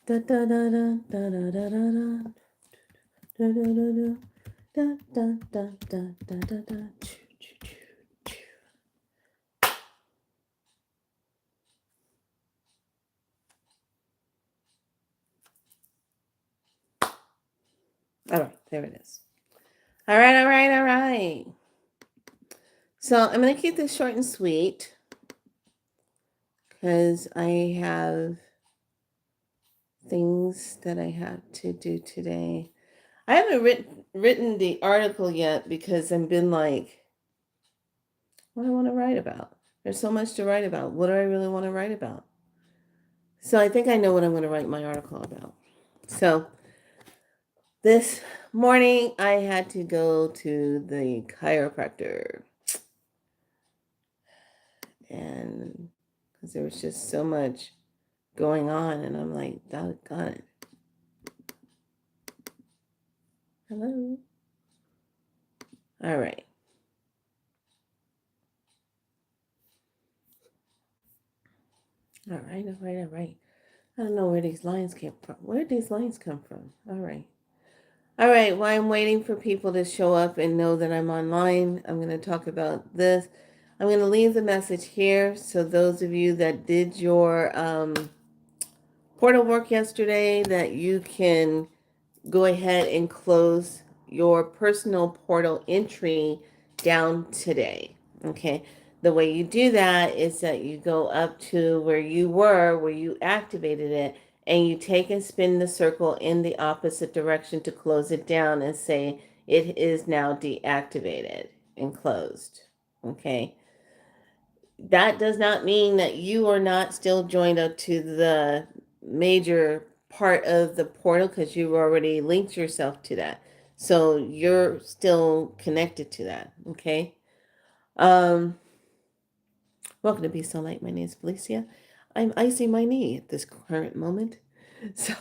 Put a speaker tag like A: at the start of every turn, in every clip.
A: Da da da da da da da da da da da da da da da da da da. All right, there it is. All right, all right, all right. So I'm going to keep this short and sweet because I have things that I have to do today. I haven't written the article yet because I've been like, what do I want to write about? There's so much to write about. What do I really want to write about? So I think I know what I'm going to write my article about. So this morning I had to go to the chiropractor, and because there was just so much going on, and I'm like, doggone it. Hello. All right. All right, all right, all right. I don't know where these lines came from. Where did these lines come from? All right. All right, while I'm waiting for people to show up and know that I'm online, I'm going to talk about this. I'm going to leave the message here. So those of you that did your portal work yesterday, that you can go ahead and close your personal portal entry down today. Okay. The way you do that is that you go up to where you were, where you activated it, and you take and spin the circle in the opposite direction to close it down and say it is now deactivated and closed. Okay. That does not mean that you are not still joined up to the major part of the portal because you've already linked yourself to that. So you're still connected to that. Okay. Um, Welcome to Be So Light. My name is Felicia. I'm icing my knee at this current moment. So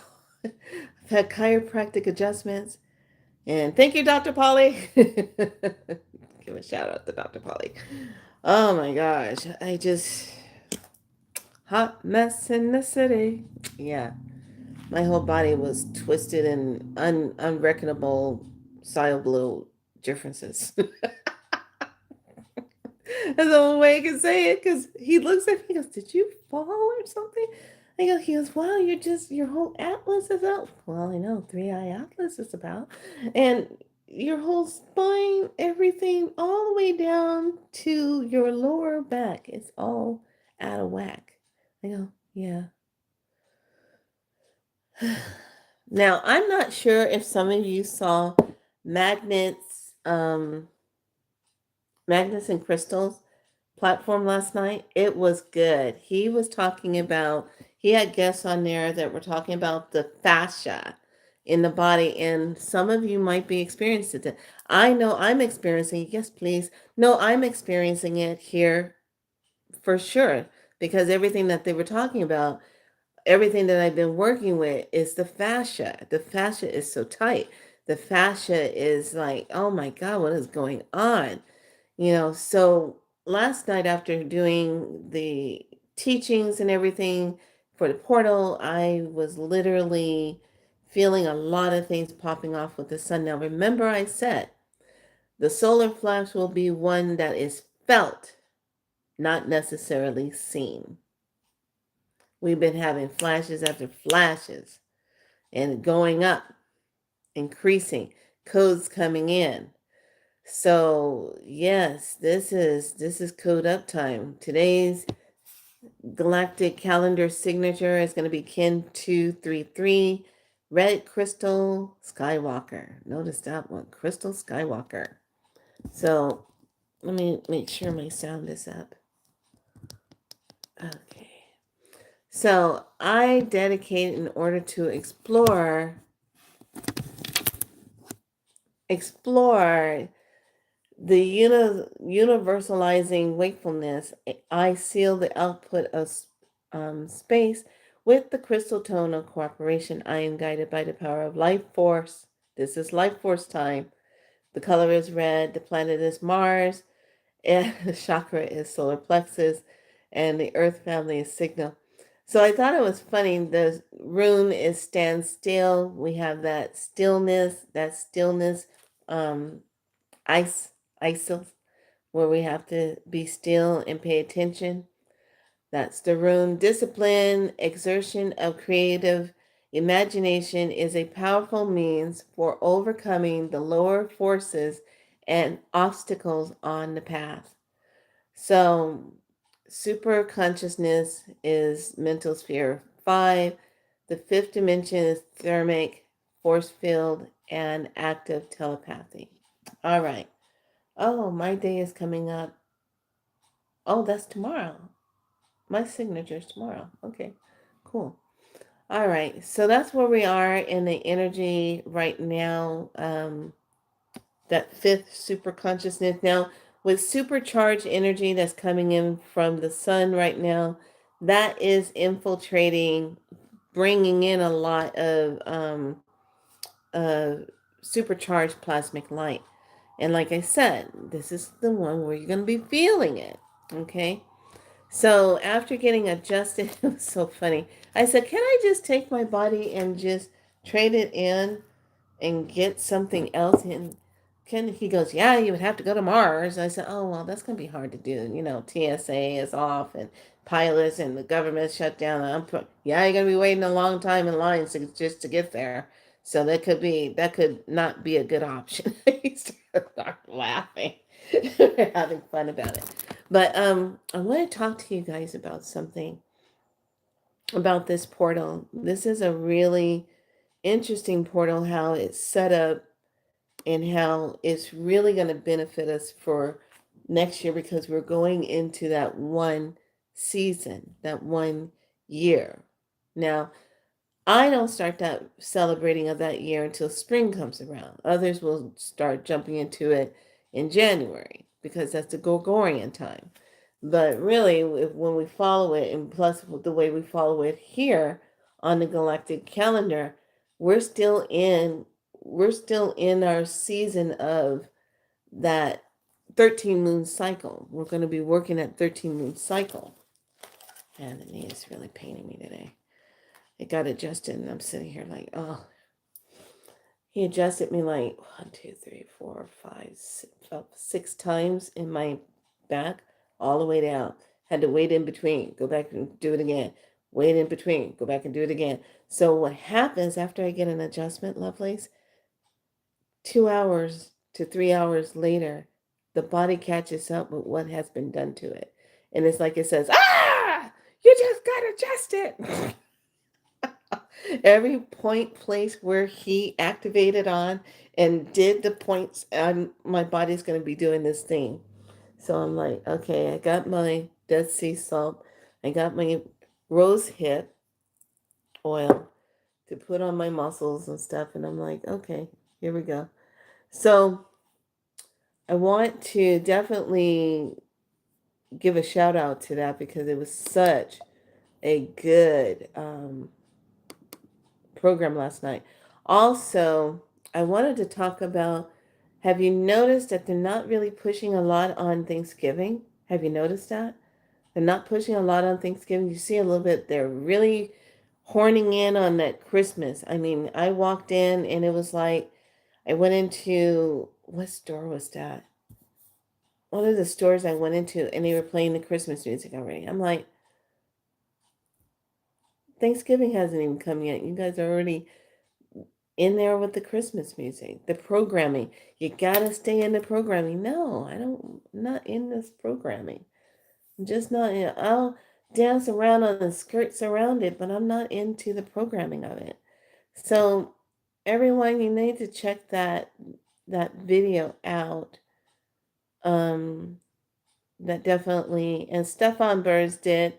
A: I've had chiropractic adjustments. And thank you, Dr. Polly. Give a shout out to Dr. Polly. Oh my gosh. Hot mess in the city. Yeah. My whole body was twisted in unreckonable blue differences. That's the only way I can say it because he looks at me and goes, "Did you fall or something?" He goes, "Wow, your whole atlas is out." Well, I know, 3-eye atlas is about. And your whole spine, everything, all the way down to your lower back, it's all out of whack. I go, yeah. Now, I'm not sure if some of you saw Magnets, Magnets and Crystals platform last night. It was good. He was talking about, he had guests on there that were talking about the fascia in the body, and some of you might be experiencing it. I know I'm experiencing it. Yes, please. No, I'm experiencing it here for sure because everything that they were talking about, everything that I've been working with is the fascia. The fascia is so tight. The fascia is like, oh my God, what is going on? So last night after doing the teachings and everything for the portal, I was literally feeling a lot of things popping off with the sun. Now, remember I said the solar flash will be one that is felt, not necessarily seen. We've been having flashes after flashes and going up, increasing, codes coming in. So yes, this is code up time. Today's galactic calendar signature is going to be Kin 233, Red Crystal Skywalker. Notice that one, Crystal Skywalker. So let me make sure my sound is up. Okay. So I dedicate in order to explore the universalizing wakefulness. I seal the output of space with the crystal tone of cooperation. I am guided by the power of life force. This is life force time. The color is red. The planet is Mars. And the chakra is solar plexus. And the earth family is signal. So I thought it was funny. The room is stand still. We have that stillness, um, ice, isos, where we have to be still and pay attention. That's the room. Discipline, exertion of creative imagination is a powerful means for overcoming the lower forces and obstacles on the path. So, super consciousness is mental sphere 5. The fifth dimension is thermic, force field, and active telepathy. All right. Oh, my day is coming up. Oh, that's tomorrow. My signature is tomorrow. Okay, cool. All right. So that's where we are in the energy right now. That fifth super consciousness. Now, with supercharged energy that's coming in from the sun right now, that is infiltrating, bringing in a lot of uh, supercharged plasmic light. And like I said, this is the one where you're going to be feeling it. Okay. So after getting adjusted, it was so funny. I said, can I just take my body and just trade it in and get something else? And he goes, yeah, you would have to go to Mars. I said, oh, well, that's going to be hard to do. TSA is off and pilots and the government shut down. Yeah, you're going to be waiting a long time in line just to get there. So that could not be a good option. He started laughing. We're having fun about it. But I want to talk to you guys about something about this portal. This is a really interesting portal, how it's set up and how it's really going to benefit us for next year because we're going into that one season, that one year. Now, I don't start that celebrating of that year until spring comes around. Others will start jumping into it in January because that's the Gregorian time. But really, when we follow it, and plus the way we follow it here on the galactic calendar, we're still in we're still in our season of that 13 moon cycle. We're going to be working at 13 moon cycle. And the knee is really paining me today. It got adjusted, and I'm sitting here like, oh. He adjusted me like 1, 2, 3, 4, 5, 6 times in my back, all the way down. Had to wait in between, go back and do it again. Wait in between, go back and do it again. So what happens after I get an adjustment, Lovelace? 2 hours to 3 hours later, the body catches up with what has been done to it. And it's like it says, ah, you just got adjusted. Every point place where he activated on and did the points, my body's going to be doing this thing. So I'm like, okay, I got my Dead Sea salt. I got my rose hip oil to put on my muscles and stuff. And I'm like, okay, here we go. So I want to definitely give a shout out to that because it was such a good program last night. Also, I wanted to talk about, have you noticed that they're not really pushing a lot on Thanksgiving? Have you noticed that? They're not pushing a lot on Thanksgiving. You see a little bit, they're really horning in on that Christmas. I mean, I walked in and it was like, I went into, what store was that? One of the stores I went into and they were playing the Christmas music already. I'm like, Thanksgiving hasn't even come yet. You guys are already in there with the Christmas music, the programming. You gotta stay in the programming. No, I'm not in this programming. I'm just not in. I'll dance around on the skirts around it, but I'm not into the programming of it. So, everyone, you need to check that video out. Um, that definitely, and Stefan Burrs did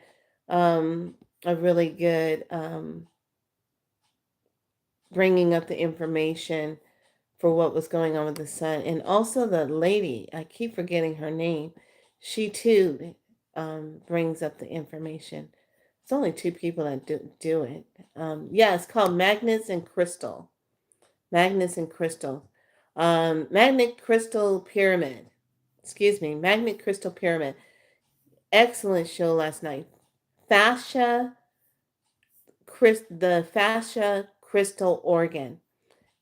A: a really good bringing up the information for what was going on with the sun. And also the lady, I keep forgetting her name, she too brings up the information. It's only two people that do it. Yeah, it's called Magnets and Crystal. Magnets and Crystal. Magnet Crystal Pyramid. Excuse me, Magnet Crystal Pyramid. Excellent show last night. Fascia the fascia crystal organ.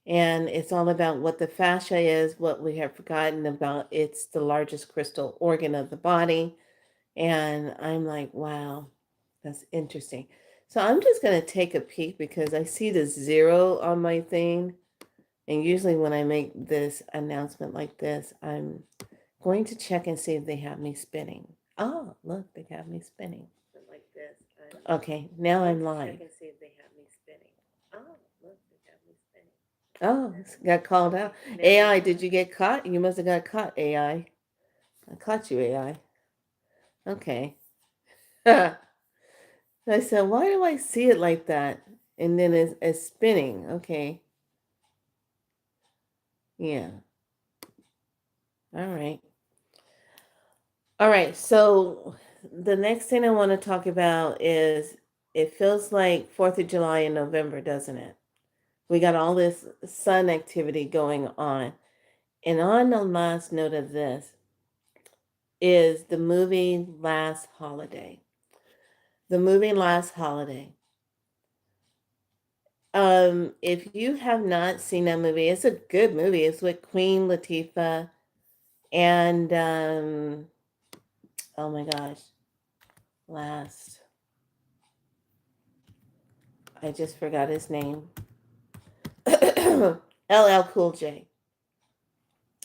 A: And it's all about what the fascia is, what we have forgotten about. It's the largest crystal organ of the body. And I'm like, wow, that's interesting. So I'm just going to take a peek because I see the 0 on my thing. And usually when I make this announcement like this, I'm going to check and see if they have me spinning. Oh, look, they have me spinning. Like this. Okay, now I'm live. Check and see if they have me spinning. Oh, look, they have me spinning. Oh, got called out. AI, did you get caught? You must have got caught, AI. I caught you, AI. Okay. I said, why do I see it like that? And then it's spinning. Okay. Yeah. All right. All right. So the next thing I want to talk about is it feels like 4th of July in November, doesn't it? We got all this sun activity going on. And on the last note of this is the movie Last Holiday. The movie Last Holiday. If you have not seen that movie, it's a good movie. It's with Queen Latifah and oh my gosh, last I just forgot his name. LL Cool J.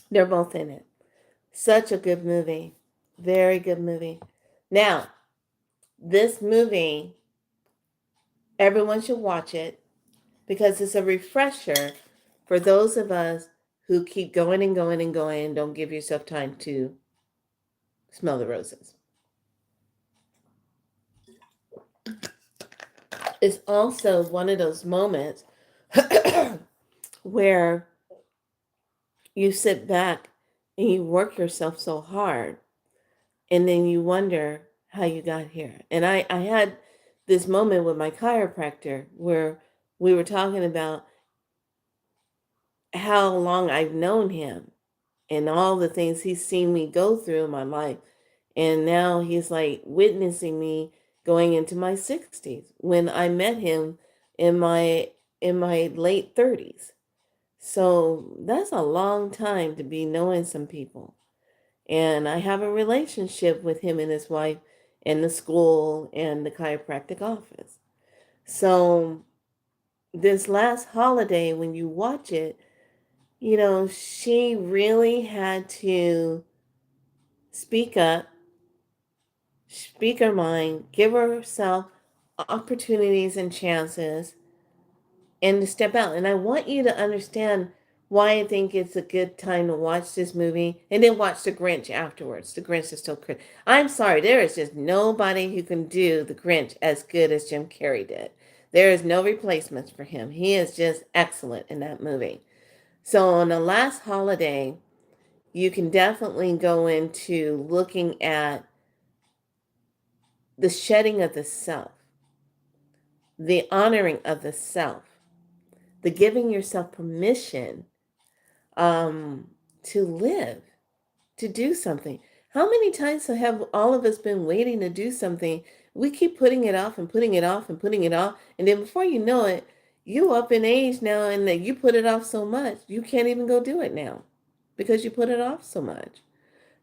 A: They're both in it. Such a good movie. Very good movie. Now, this movie, everyone should watch it because it's a refresher for those of us who keep going and going and going and don't give yourself time to smell the roses. It's also one of those moments where you sit back and you work yourself so hard and then you wonder how you got here. And I had this moment with my chiropractor where we were talking about how long I've known him and all the things he's seen me go through in my life. And now he's like witnessing me going into my 60s when I met him in my late 30s. So that's a long time to be knowing some people. And I have a relationship with him and his wife and the school and the chiropractic office. So this last holiday, when you watch it, she really had to speak up, speak her mind, give herself opportunities and chances, and to step out. And I want you to understand why I think it's a good time to watch this movie and then watch The Grinch afterwards. The Grinch is still good. I'm sorry, there is just nobody who can do The Grinch as good as Jim Carrey did. There is no replacements for him. He is just excellent in that movie. So on the last holiday, you can definitely go into looking at the shedding of the self, the honoring of the self, the giving yourself permission to live, to do something. How many times have all of us been waiting to do something? We keep putting it off and putting it off and putting it off. And then before you know it, you up in age now and that you put it off so much, you can't even go do it now because you put it off so much.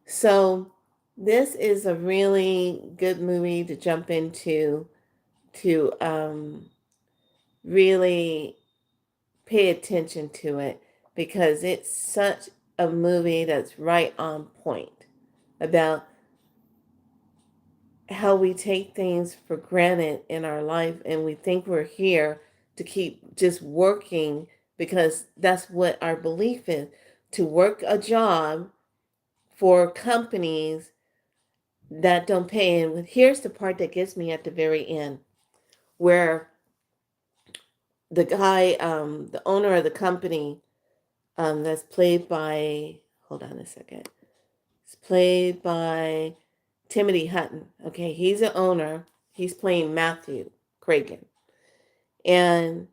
A: So this is a really good movie to jump into to really pay attention to it because it's such a movie that's right on point about how we take things for granted in our life and we think we're here to keep just working because that's what our belief is, to work a job for companies that don't pay. And here's the part that gets me at the very end where the guy, the owner of the company, that's played by, hold on a second. It's played by Timothy Hutton. Okay, he's the owner. He's playing Matthew Cragen. And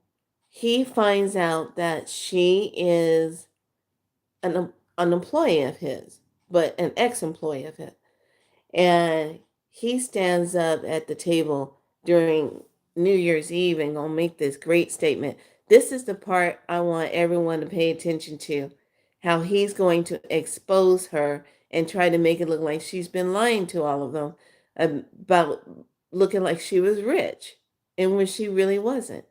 A: he finds out that she is an employee of his, but an ex-employee of his. And he stands up at the table during New Year's Eve and gonna make this great statement. This is the part I want everyone to pay attention to. How he's going to expose her and try to make it look like she's been lying to all of them about looking like she was rich and when she really wasn't.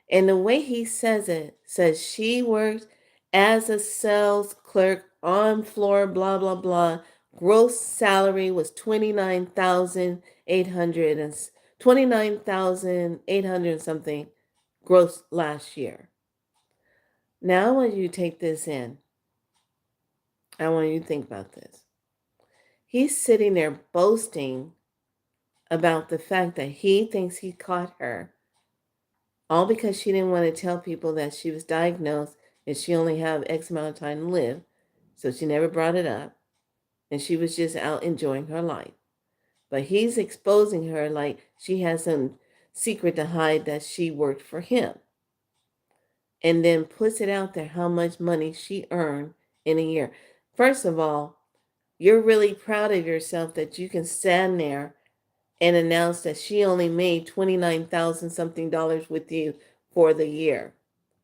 A: And the way he says it says she works as a sales clerk on floor, blah, blah, blah. Gross salary was 29,800 and 29,800 something gross last year. Now I want you to take this in. I want you to think about this. He's sitting there boasting about the fact that he thinks he caught her, all because she didn't want to tell people that she was diagnosed and she only have X amount of time to live. So she never brought it up. And she was just out enjoying her life. But he's exposing her like she has some secret to hide that she worked for him. And then puts it out there how much money she earned in a year. First of all, you're really proud of yourself that you can stand there and announce that she only made 29,000 something dollars with you for the year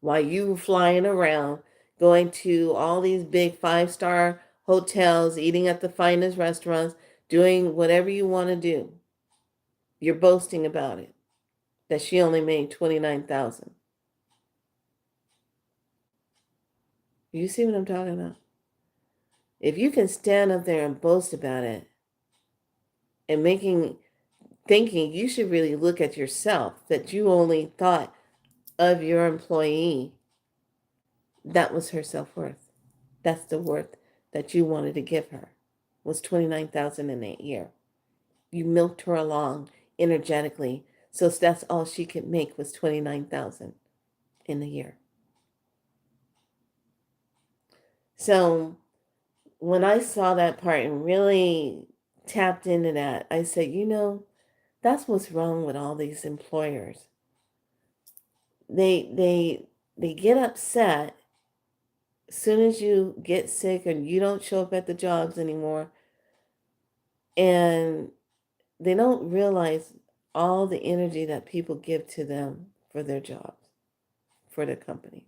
A: while you were flying around, going to all these big 5-star hotels, eating at the finest restaurants, doing whatever you want to do. You're boasting about it, that she only made 29,000. You see what I'm talking about? If you can stand up there and boast about it and thinking you should really look at yourself, that you only thought of your employee, that was her self-worth. That's the worth that you wanted to give her, was 29,000 in that year. You milked her along energetically, so that's all she could make was 29,000 in a year. So when I saw that part and really tapped into that, I said, that's what's wrong with all these employers. They get upset as soon as you get sick and you don't show up at the jobs anymore, and they don't realize all the energy that people give to them for their jobs, for their companies.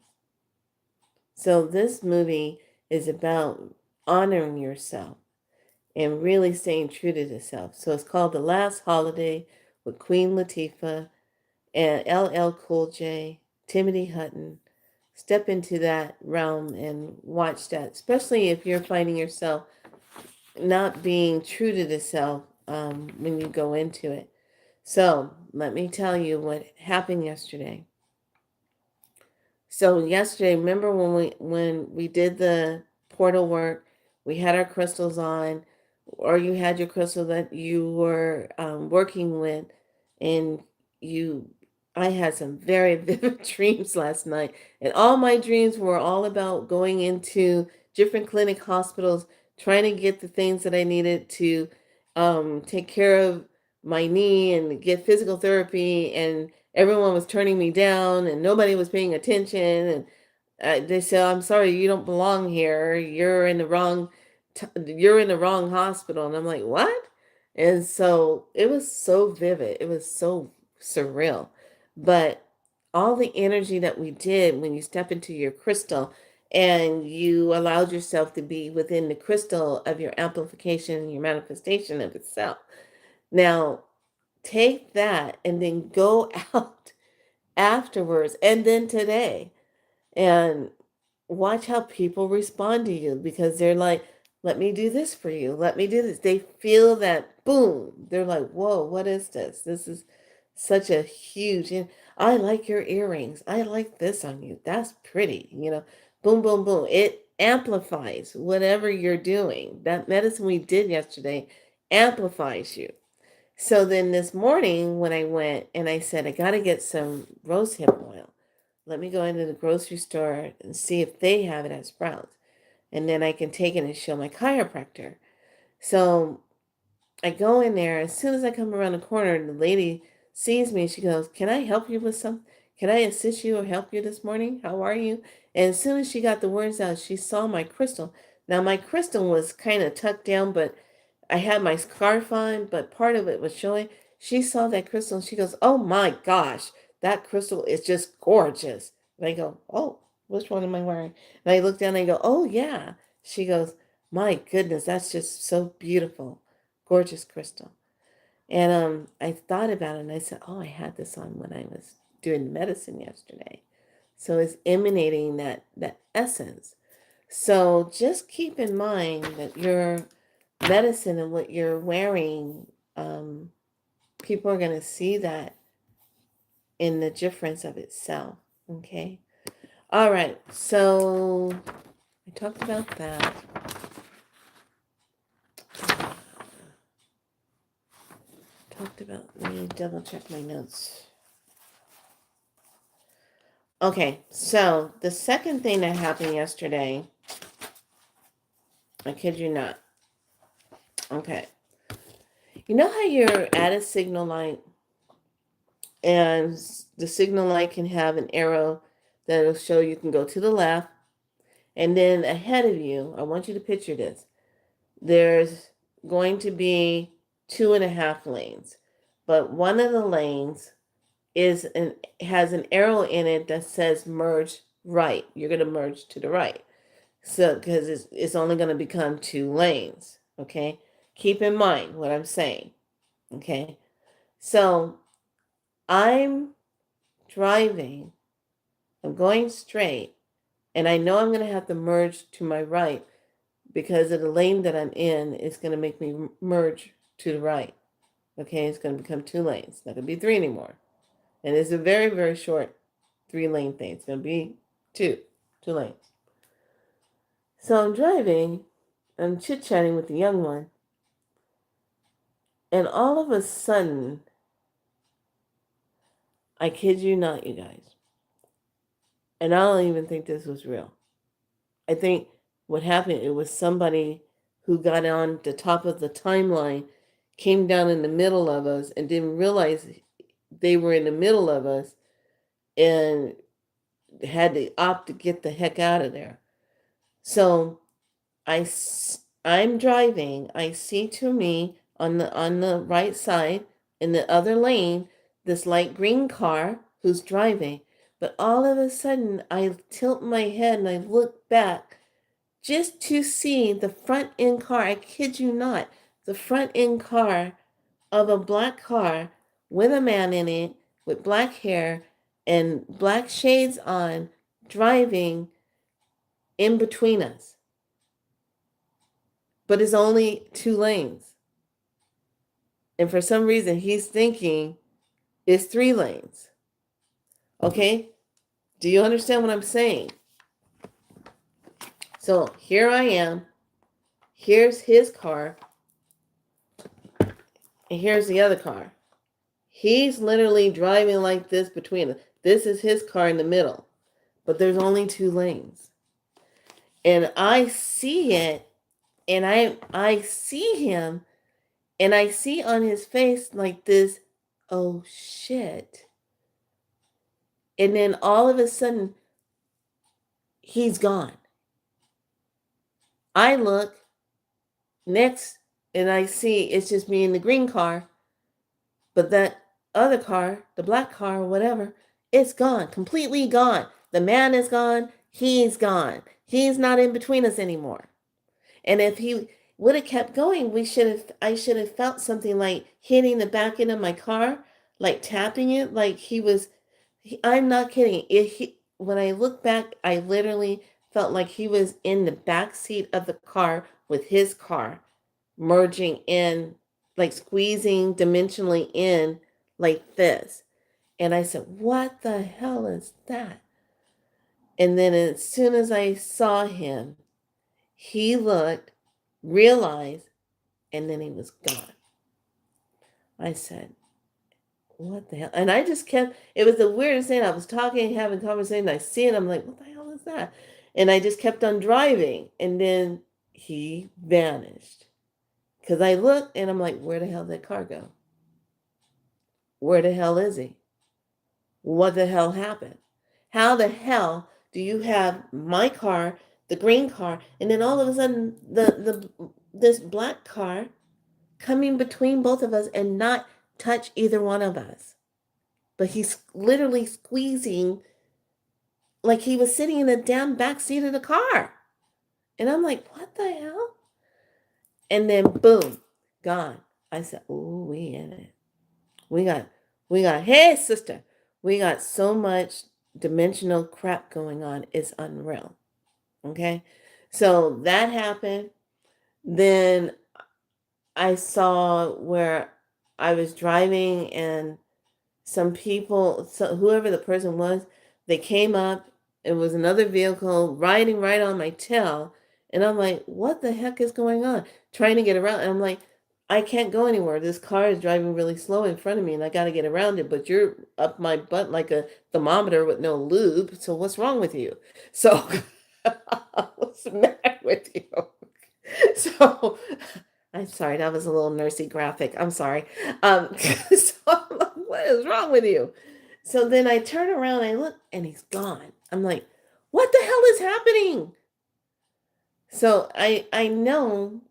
A: So this movie is about honoring yourself and really staying true to yourself. So it's called The Last Holiday with Queen Latifah and LL Cool J, Timothy Hutton. Step into that realm and watch that, especially if you're finding yourself not being true to the self when you go into it. So let me tell you what happened yesterday. So yesterday, remember when we did the portal work, we had our crystals on, or you had your crystal that you were working with, and I had some very vivid dreams last night, and all my dreams were all about going into different clinic hospitals, trying to get the things that I needed to take care of my knee and get physical therapy, and everyone was turning me down, and nobody was paying attention, and they said, "I'm sorry, you don't belong here. You're in the wrong hospital." And I'm like, "What?" And so it was so vivid. It was so surreal. But all the energy that we did when you step into your crystal and you allowed yourself to be within the crystal of your amplification and your manifestation of itself. Now, take that and then go out afterwards and then today and watch how people respond to you, because they're like, let me do this for you. Let me do this. They feel that boom. They're like, whoa, what is this? This is such a huge, and I like your earrings. I like this on you. That's pretty. Boom, boom, boom. It amplifies whatever you're doing. That medicine we did yesterday amplifies you. So then this morning when I went and I said, I got to get some rosehip oil. Let me go into the grocery store and see if they have it at Sprouts. And then I can take it and show my chiropractor. So I go in there. As soon as I come around the corner, the lady sees me. She goes, "Can I help you with some? Can I assist you or help you this morning? How are you?" And as soon as she got the words out, she saw my crystal. Now, my crystal was kind of tucked down, but I had my scarf on, but part of it was showing. She saw that crystal and she goes, "Oh my gosh, that crystal is just gorgeous." And I go, "Oh, which one am I wearing?" And I look down and I go, "Oh yeah." She goes, "My goodness, that's just so beautiful. Gorgeous crystal." And I thought about it and I said, "Oh, I had this on when I was doing the medicine yesterday." So it's emanating that essence. So just keep in mind that your medicine and what you're wearing, people are going to see that in the difference of itself. Okay. All right. So I talked about that. Let me double check my notes. Okay. So the second thing that happened yesterday, I kid you not. Okay. You know how you're at a signal light and the signal light can have an arrow that'll show you can go to the left, and then ahead of you, I want you to picture this. There's going to be 2.5 lanes, but one of the lanes has an arrow in it that says merge right. You're going to merge to the right. So, because it's only going to become 2 lanes. Okay. Keep in mind what I'm saying. Okay. So I'm driving, I'm going straight, and I know I'm going to have to merge to my right because of the lane that I'm in is going to make me merge to the right. Okay, it's going to become 2 lanes. Not going to be 3 anymore. And it's a very, very short 3-lane thing. It's going to be 2 lanes. So I'm driving, I'm chit-chatting with the young one, and all of a sudden, I kid you not, you guys, and I don't even think this was real. I think what happened, it was somebody who got on the top of the timeline, came down in the middle of us, and didn't realize they were in the middle of us, and had to opt to get the heck out of there. So I'm driving. I see to me on the right side in the other lane this light green car who's driving. But all of a sudden, I tilt my head and I look back just to see the front end car. I kid you not, the front end car of a black car with a man in it with black hair and black shades on, driving in between us. But it's only 2 lanes. And for some reason, he's thinking it's 3 lanes. Okay? Do you understand what I'm saying? So here I am. Here's his car. And here's the other car. He's literally driving like this between us. This is his car in the middle. But there's only 2 lanes. And I see it. And I see him. And I see on his face like this, oh shit. And then all of a sudden, he's gone. I look next and I see it's just me in the green car, but that other car, the black car or whatever, it's gone, completely gone. The man is gone, he's gone. He's not in between us anymore. And if he would have kept going, I should have felt something like hitting the back end of my car, like tapping it, like I'm not kidding. When I look back, I literally felt like he was in the back seat of the car with his car, merging in, like squeezing dimensionally in like this. And I said, "What the hell is that?" And then as soon as I saw him, he looked, realized, and then he was gone. I said, "What the hell?" And I just kept, it was the weirdest thing. I was talking, having conversation. I see it. I'm like, "What the hell is that?" And I just kept on driving. And then he vanished. Because I looked and I'm like, where the hell did that car go? Where the hell is he? What the hell happened? How the hell do you have my car, the green car, and then all of a sudden this black car coming between both of us and not touch either one of us. But he's literally squeezing like he was sitting in the damn back seat of the car. And I'm like, what the hell? And then boom, gone. I said, "Ooh, we in it. We got, hey, sister, we got so much dimensional crap going on. It's unreal." Okay. So that happened. Then I saw where I was driving and some people, so whoever the person was, they came up. It was another vehicle riding right on my tail. And I'm like, what the heck is going on? Trying to get around. And I'm like, I can't go anywhere. This car is driving really slow in front of me and I got to get around it. But you're up my butt like a thermometer with no lube. So what's wrong with you? So what's the matter with you? So I'm sorry, that was a little nursey graphic. I'm sorry. So I'm like, what is wrong with you? So then I turn around, I look, and he's gone. I'm like, what the hell is happening? So I know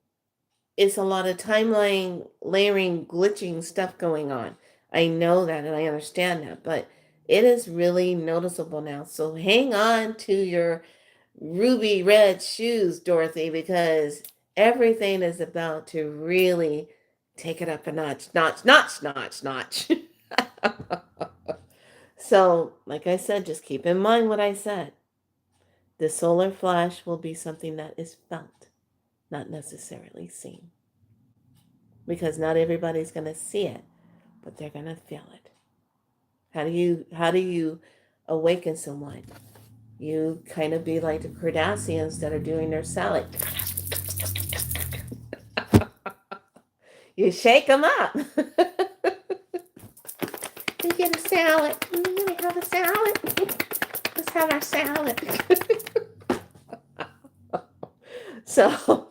A: it's a lot of timeline layering, glitching stuff going on. I know that and I understand that, but it is really noticeable now. So hang on to your ruby red shoes, Dorothy, because everything is about to really take it up a notch, notch, notch, notch, notch. So, like I said, just keep in mind what I said. The solar flash will be something that is felt, not necessarily seen. Because not everybody's going to see it, but they're going to feel it. How do you awaken someone? You kind of be like the Kardashians that are doing their salad. You shake them up. You get a salad. Let me have a salad. Let's have our salad. So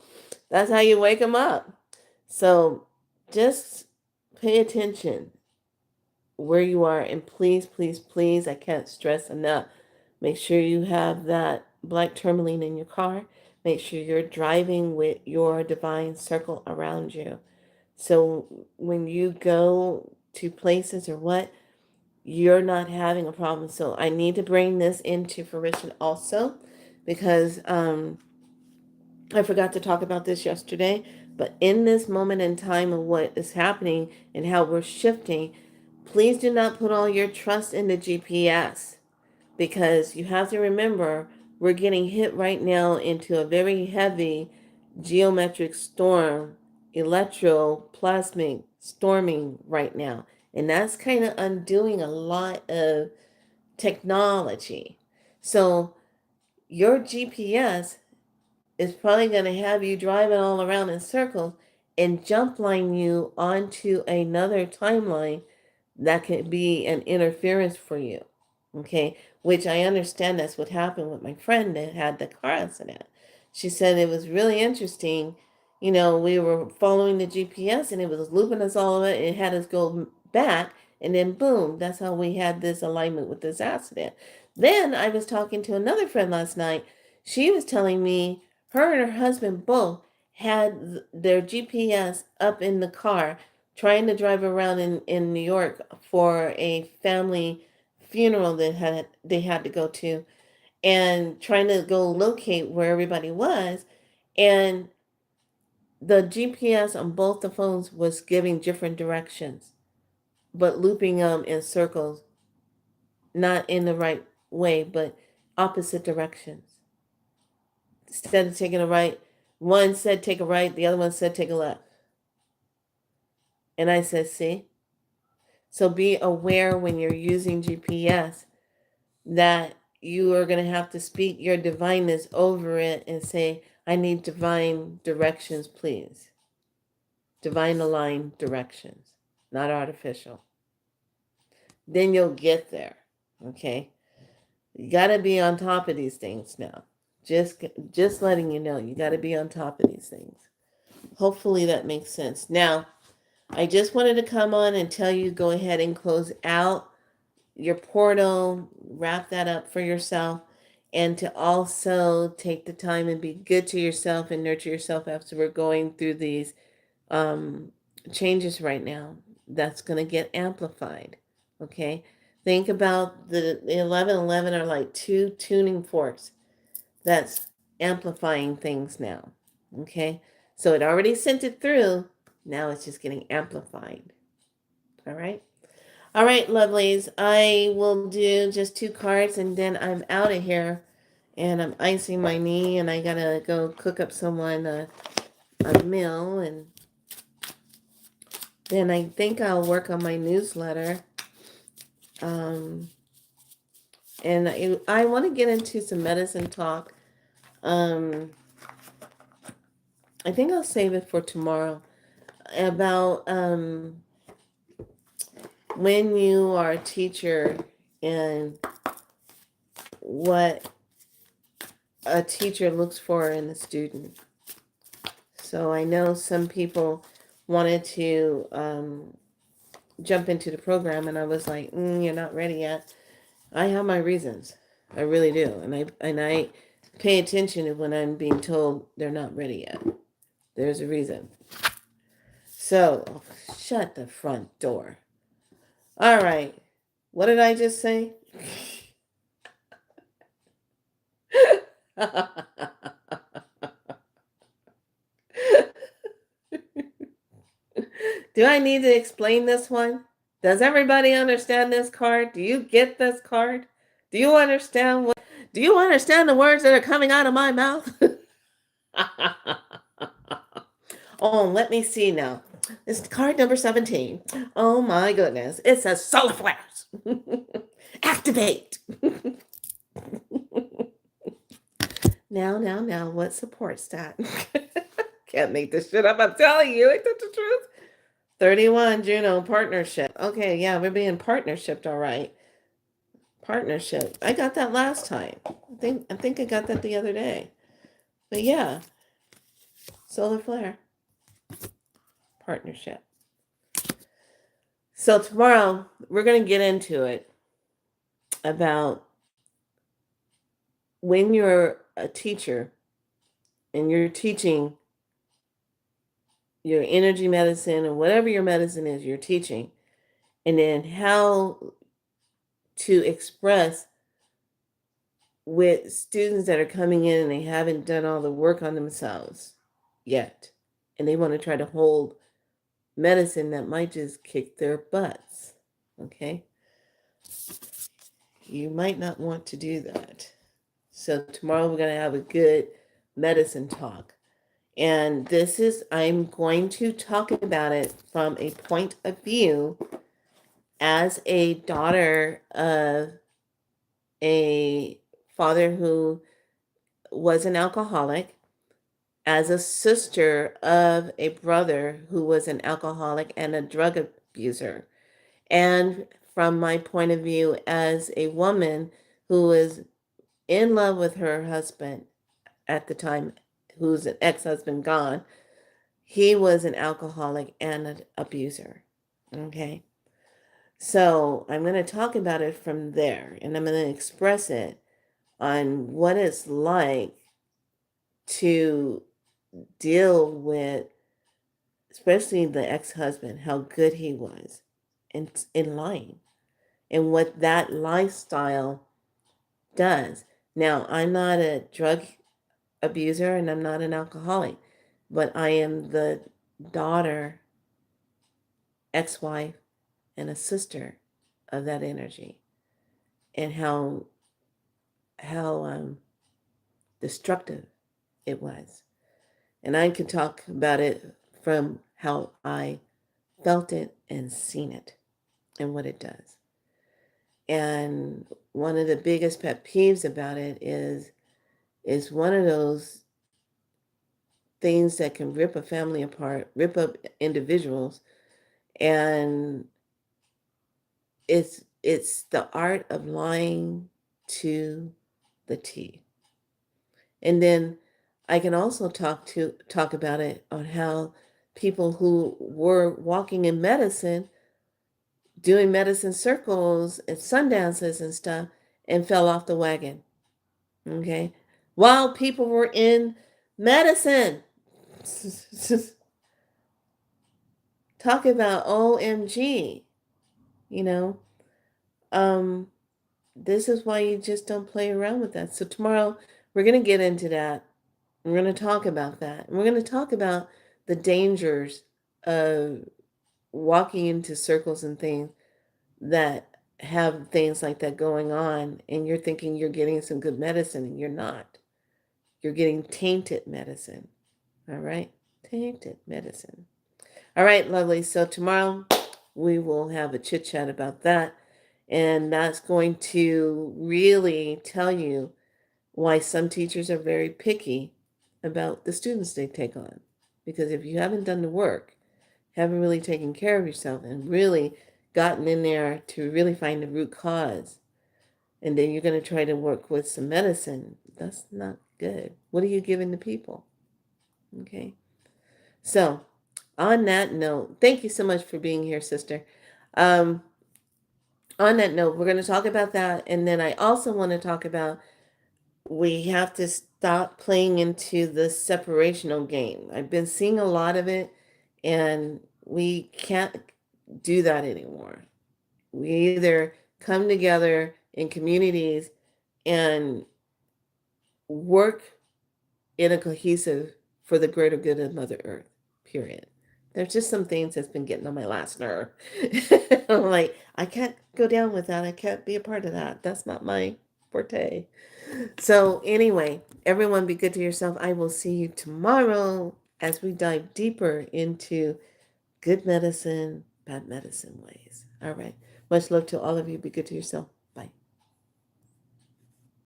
A: that's how you wake them up. So just pay attention where you are. And please, please, please, I can't stress enough. Make sure you have that black tourmaline in your car. Make sure you're driving with your divine circle around you. So when you go to places or what, you're not having a problem. So I need to bring this into fruition also because I forgot to talk about this yesterday. But in this moment in time of what is happening and how we're shifting, please do not put all your trust in the GPS because you have to remember we're getting hit right now into a very heavy geometric storm, electroplasmic storming right now. And that's kind of undoing a lot of technology. So your GPS is probably going to have you driving all around in circles and jump line you onto another timeline that could be an interference for you. Okay, which I understand that's what happened with my friend that had the car accident. She said it was really interesting. You know, we were following the GPS and it was looping us all over. It had us go back, and then boom, that's how we had this alignment with this accident. Then I was talking to another friend last night. She was telling me her and her husband both had their GPS up in the car trying to drive around in New York for a family funeral that they had to go to and trying to go locate where everybody was, and the GPS on both the phones was giving different directions but looping them in circles, not in the right way but opposite directions. Instead of taking a right, one said take a right, the other one said take a left. And I said, see? So be aware when you're using GPS that you are going to have to speak your divineness over it and say, I need divine directions, please. Divine aligned directions, not artificial. Then you'll get there. Okay? You got to be on top of these things now. Just letting you know, you got to be on top of these things. Hopefully that makes sense. Now, I just wanted to come on and tell you go ahead and close out your portal, wrap that up for yourself, and to also take the time and be good to yourself and nurture yourself after we're going through these um, changes right now. that's going to get amplified. Okay. Think about the 1111 are like two tuning forks that's amplifying things now. Okay. So it already sent it through. Now it's just getting amplified. All right. All right, lovelies. I will do just two cards and then I'm out of here. And I'm icing my knee and I gotta go cook up someone a meal. And then I think I'll work on my newsletter. Um, and I want to get into some medicine talk. Um, I think I'll save it for tomorrow about when you are a teacher and what a teacher looks for in the student. So I know some people wanted to jump into the program, and I was like, "You're not ready yet." I have my reasons, I really do, and I pay attention to when I'm being told they're not ready yet. There's a reason. So shut the front door. All right, what did I just say? Do I need to explain this one? Does everybody understand this card? Do you get this card? Do you understand the words that are coming out of my mouth? Oh, let me see now. It's card number 17. Oh my goodness. It says solar flares. Activate. Now, what supports that? Can't make this shit up. I'm telling you, ain't that the truth? 31 Juno partnership. Okay, yeah, we're being partnershiped, all right. Partnership. I got that last time. I think I got that the other day. But yeah, solar flare partnership. So tomorrow we're going to get into it about when you're a teacher and you're teaching your energy medicine or whatever your medicine is you're teaching, and then how to express with students that are coming in and they haven't done all the work on themselves yet, and they want to try to hold medicine that might just kick their butts. Okay? You might not want to do that. So tomorrow we're going to have a good medicine talk. And I'm going to talk about it from a point of view as a daughter of a father who was an alcoholic, as a sister of a brother who was an alcoholic and a drug abuser, and from my point of view as a woman who was in love with her husband at the time, who's an ex-husband gone. He was an alcoholic and an abuser. Okay. So I'm going to talk about it from there, and I'm going to express it on what it's like to deal with, especially the ex-husband, how good he was in lying and what that lifestyle does. Now, I'm not a drug abuser and I'm not an alcoholic, but I am the daughter, ex-wife, and a sister of that energy, and how destructive it was. And I can talk about it from how I felt it and seen it and what it does. And one of the biggest pet peeves about it is one of those things that can rip a family apart, rip up individuals, and it's the art of lying to the T. And then I can also talk about it on how people who were walking in medicine, doing medicine circles and sundances and stuff, and fell off the wagon. Okay, while people were in medicine. talk about OMG, you know. Um, this is why you just don't play around with that. So tomorrow we're going to get into that. We're going to talk about that. And we're going to talk about the dangers of walking into circles and things that have things like that going on, and you're thinking you're getting some good medicine and you're not. You're getting tainted medicine. All right? Tainted medicine. All right, lovely. So tomorrow we will have a chit chat about that. And that's going to really tell you why some teachers are very picky about the students they take on. Because if you haven't done the work, haven't really taken care of yourself and really gotten in there to really find the root cause, and then you're going to try to work with some medicine, that's not good. What are you giving the people? Okay. So, on that note, thank you so much for being here, sister. Um, on that note, we're going to talk about that. And then I also want to talk about we have to stop playing into the separational game. I've been seeing a lot of it, and we can't do that anymore. We either come together in communities and work in a cohesive for the greater good of Mother Earth, period. There's just some things that's been getting on my last nerve. I'm like, I can't go down with that. I can't be a part of that. That's not my forte. So, anyway, everyone be good to yourself. I will see you tomorrow as we dive deeper into good medicine, bad medicine ways. All right. Much love to all of you. Be good to yourself.